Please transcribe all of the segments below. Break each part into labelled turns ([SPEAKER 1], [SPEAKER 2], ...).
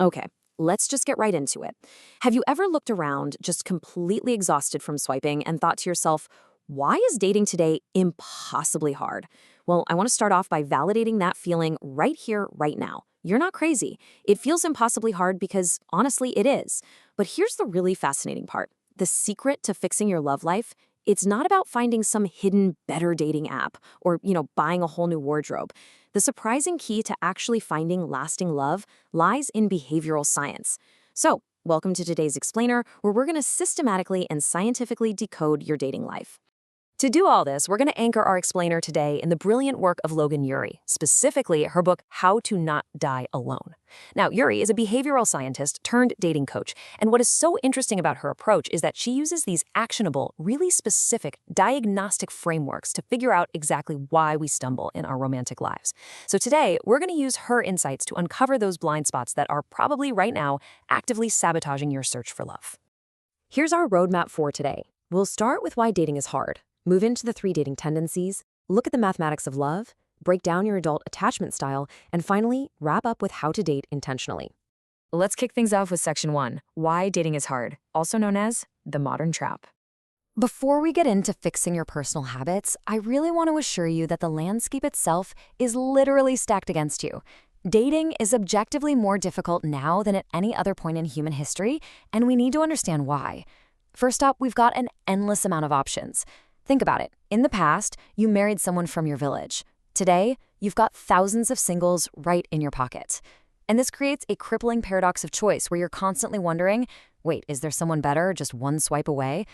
[SPEAKER 1] Okay, let's just get right into it. Have you ever looked around just completely exhausted from swiping and thought to yourself, why is dating today impossibly hard? Well, I want to start off by validating that feeling right here, right now. You're not crazy. It feels impossibly hard because, honestly, it is. But here's the really fascinating part. The secret to fixing your love life, it's not about finding some hidden better dating app or, buying a whole new wardrobe. The surprising key to actually finding lasting love lies in behavioral science. So, welcome to today's explainer, where we're going to systematically and scientifically decode your dating life. To do all this, we're going to anchor our explainer today in the brilliant work of Logan Ury, specifically her book, How to Not Die Alone. Now, Ury is a behavioral scientist turned dating coach, and what is so interesting about her approach is that she uses these actionable, really specific diagnostic frameworks to figure out exactly why we stumble in our romantic lives. So today, we're going to use her insights to uncover those blind spots that are probably right now actively sabotaging your search for love. Here's our roadmap for today. We'll start with why dating is hard. Move into the 3 dating tendencies, look at the mathematics of love, break down your adult attachment style, and finally, wrap up with how to date intentionally. Let's kick things off with section 1, why dating is hard, also known as the modern trap. Before we get into fixing your personal habits, I really want to assure you that the landscape itself is literally stacked against you. Dating is objectively more difficult now than at any other point in human history, and we need to understand why. First up, we've got an endless amount of options. Think about it. In the past, you married someone from your village. Today, you've got thousands of singles right in your pocket. And this creates a crippling paradox of choice where you're constantly wondering, wait, is there someone better just one swipe away?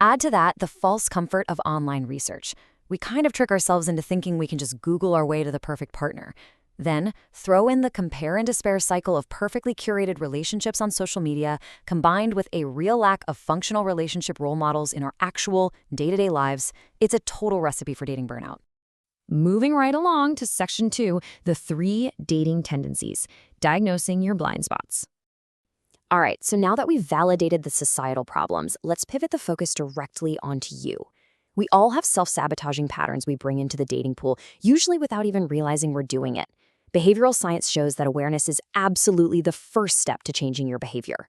[SPEAKER 1] Add to that the false comfort of online research. We kind of trick ourselves into thinking we can just Google our way to the perfect partner. Then, throw in the compare and despair cycle of perfectly curated relationships on social media, combined with a real lack of functional relationship role models in our actual day-to-day lives. It's a total recipe for dating burnout. Moving right along to section 2, the 3 dating tendencies, diagnosing your blind spots. All right, so now that we've validated the societal problems, let's pivot the focus directly onto you. We all have self-sabotaging patterns we bring into the dating pool, usually without even realizing we're doing it. Behavioral science shows that awareness is absolutely the first step to changing your behavior.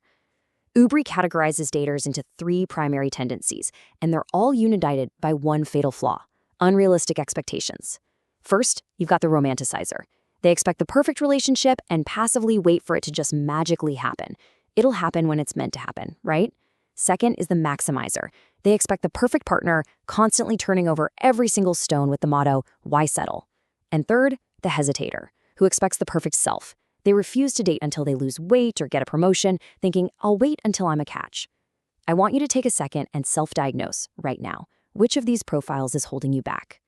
[SPEAKER 1] Ury categorizes daters into 3 primary tendencies, and they're all united by one fatal flaw: unrealistic expectations. First, you've got the romanticizer. They expect the perfect relationship and passively wait for it to just magically happen. It'll happen when it's meant to happen, right? Second is the maximizer. They expect the perfect partner, constantly turning over every single stone with the motto, why settle? And third, the hesitator, who expects the perfect self. They refuse to date until they lose weight or get a promotion, thinking, I'll wait until I'm a catch. I want you to take a second and self-diagnose right now. Which of these profiles is holding you back?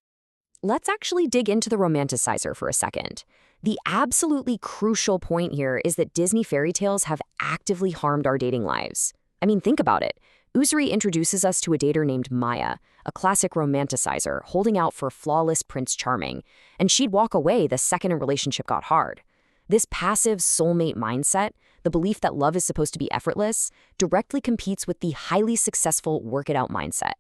[SPEAKER 1] Let's actually dig into the romanticizer for a second. The absolutely crucial point here is that Disney fairy tales have actively harmed our dating lives. I mean, think about it. Ury introduces us to a dater named Maya, a classic romanticizer holding out for flawless Prince Charming, and she'd walk away the second a relationship got hard. This passive soulmate mindset, the belief that love is supposed to be effortless, directly competes with the highly successful work-it-out mindset.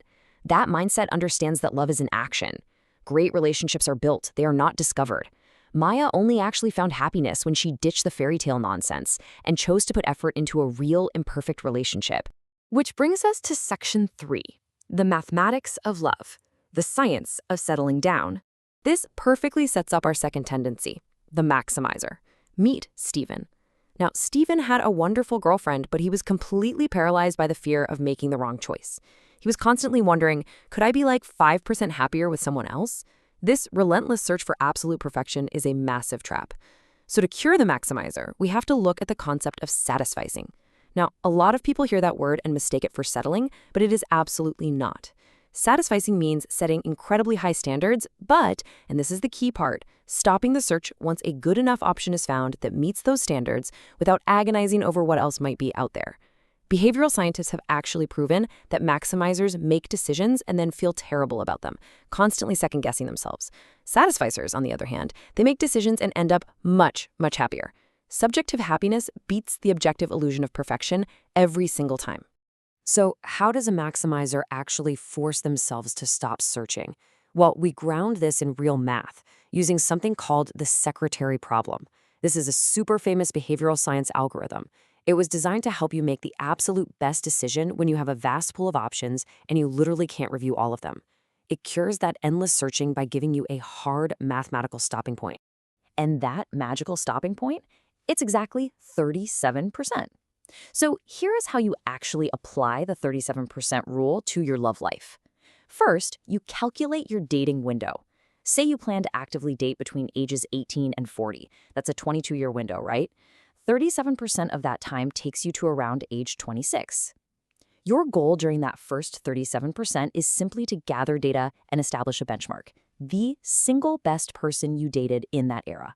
[SPEAKER 1] That mindset understands that love is an action. Great relationships are built, they are not discovered. Maya only actually found happiness when she ditched the fairy tale nonsense and chose to put effort into a real, imperfect relationship. Which brings us to section 3, the mathematics of love, the science of settling down. This perfectly sets up our second tendency, the maximizer. Meet Stephen. Now, Stephen had a wonderful girlfriend, but he was completely paralyzed by the fear of making the wrong choice. He was constantly wondering, could I be like 5% happier with someone else? This relentless search for absolute perfection is a massive trap. So to cure the maximizer, we have to look at the concept of satisficing. Now, a lot of people hear that word and mistake it for settling, but it is absolutely not. Satisficing means setting incredibly high standards, but, and this is the key part, stopping the search once a good enough option is found that meets those standards without agonizing over what else might be out there. Behavioral scientists have actually proven that maximizers make decisions and then feel terrible about them, constantly second-guessing themselves. Satisficers, on the other hand, they make decisions and end up much, much happier. Subjective happiness beats the objective illusion of perfection every single time. So how does a maximizer actually force themselves to stop searching? Well, we ground this in real math, using something called the secretary problem. This is a super famous behavioral science algorithm. It was designed to help you make the absolute best decision when you have a vast pool of options and you literally can't review all of them. It cures that endless searching by giving you a hard mathematical stopping point. And that magical stopping point? It's exactly 37%. So here is how you actually apply the 37% rule to your love life. First, you calculate your dating window. Say you plan to actively date between ages 18 and 40. That's a 22-year window, right? 37% of that time takes you to around age 26. Your goal during that first 37% is simply to gather data and establish a benchmark, the single best person you dated in that era.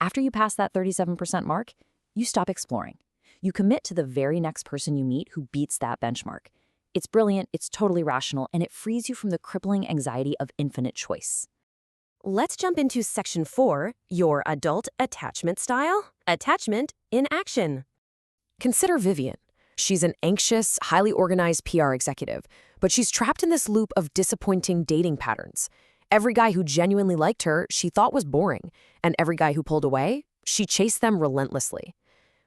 [SPEAKER 1] After you pass that 37% mark, you stop exploring. You commit to the very next person you meet who beats that benchmark. It's brilliant, it's totally rational, and it frees you from the crippling anxiety of infinite choice.
[SPEAKER 2] Let's jump into Section 4, your adult attachment style. Attachment in action.
[SPEAKER 1] Consider Vivian. She's an anxious, highly organized PR executive, but she's trapped in this loop of disappointing dating patterns. Every guy who genuinely liked her, she thought was boring, and every guy who pulled away, she chased them relentlessly.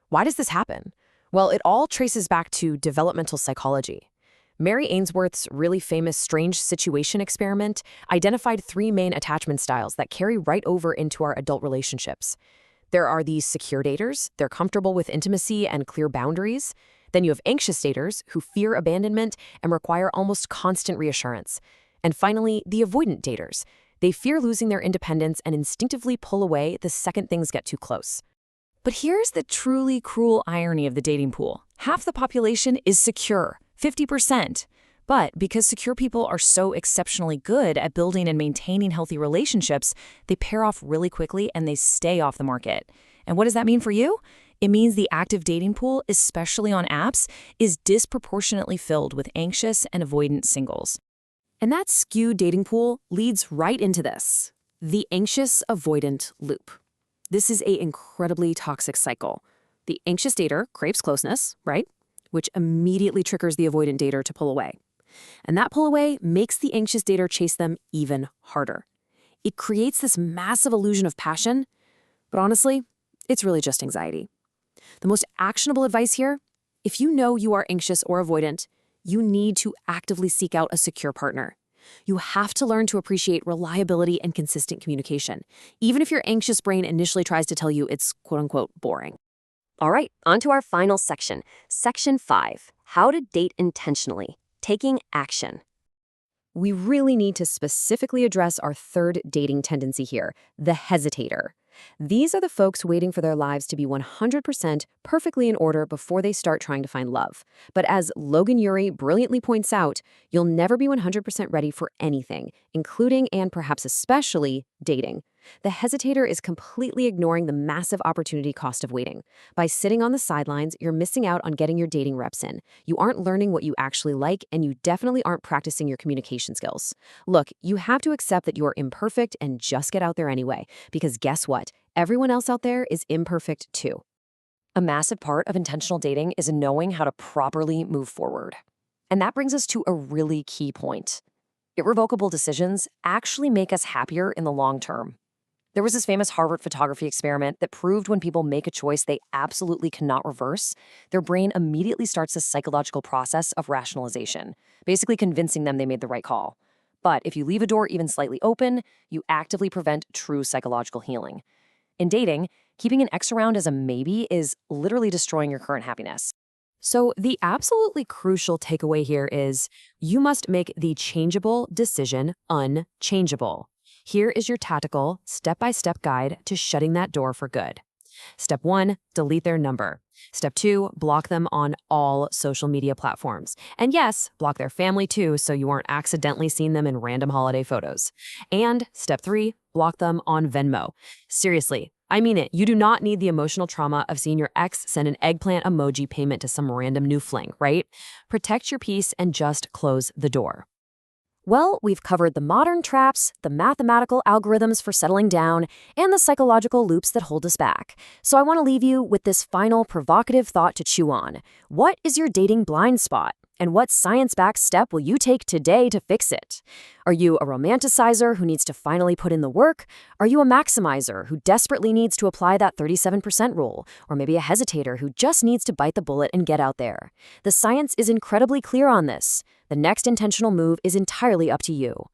[SPEAKER 1] Why does this happen? Well, it all traces back to developmental psychology. Mary Ainsworth's really famous strange situation experiment identified 3 main attachment styles that carry right over into our adult relationships. There are these secure daters. They're comfortable with intimacy and clear boundaries. Then you have anxious daters who fear abandonment and require almost constant reassurance. And finally, the avoidant daters. They fear losing their independence and instinctively pull away the second things get too close. But here's the truly cruel irony of the dating pool. Half the population is secure, 50%. But because secure people are so exceptionally good at building and maintaining healthy relationships, they pair off really quickly and they stay off the market. And what does that mean for you? It means the active dating pool, especially on apps, is disproportionately filled with anxious and avoidant singles. And that skewed dating pool leads right into this, the anxious avoidant loop. This is an incredibly toxic cycle. The anxious dater craves closeness, right? Which immediately triggers the avoidant dater to pull away. And that pull away makes the anxious dater chase them even harder. It creates this massive illusion of passion, but honestly, it's really just anxiety. The most actionable advice here, if you know you are anxious or avoidant, you need to actively seek out a secure partner. You have to learn to appreciate reliability and consistent communication, even if your anxious brain initially tries to tell you it's quote-unquote boring.
[SPEAKER 2] All right, on to our final section. Section 5, how to date intentionally, taking action.
[SPEAKER 1] We really need to specifically address our third dating tendency here, the hesitator. These are the folks waiting for their lives to be 100% perfectly in order before they start trying to find love. But as Logan Ury brilliantly points out, you'll never be 100% ready for anything, including and perhaps especially dating. The hesitator is completely ignoring the massive opportunity cost of waiting. By sitting on the sidelines, you're missing out on getting your dating reps in. You aren't learning what you actually like, and you definitely aren't practicing your communication skills. Look, you have to accept that you're imperfect and just get out there anyway, because guess what? Everyone else out there is imperfect too. A massive part of intentional dating is knowing how to properly move forward. And that brings us to a really key point. Irrevocable decisions actually make us happier in the long term. There was this famous Harvard photography experiment that proved when people make a choice they absolutely cannot reverse, their brain immediately starts a psychological process of rationalization, basically convincing them they made the right call. But if you leave a door even slightly open, you actively prevent true psychological healing. In dating, keeping an ex around as a maybe is literally destroying your current happiness. So the absolutely crucial takeaway here is you must make the changeable decision unchangeable. Here is your tactical, step-by-step guide to shutting that door for good. Step 1, delete their number. Step 2, block them on all social media platforms. And yes, block their family too, so you aren't accidentally seeing them in random holiday photos. And Step 3, block them on Venmo. Seriously, I mean it. You do not need the emotional trauma of seeing your ex send an eggplant emoji payment to some random new fling, right? Protect your peace and just close the door. Well, we've covered the modern traps, the mathematical algorithms for settling down, and the psychological loops that hold us back. So I want to leave you with this final provocative thought to chew on. What is your dating blind spot? And what science-backed step will you take today to fix it? Are you a romanticizer who needs to finally put in the work? Are you a maximizer who desperately needs to apply that 37% rule? Or maybe a hesitator who just needs to bite the bullet and get out there? The science is incredibly clear on this. The next intentional move is entirely up to you.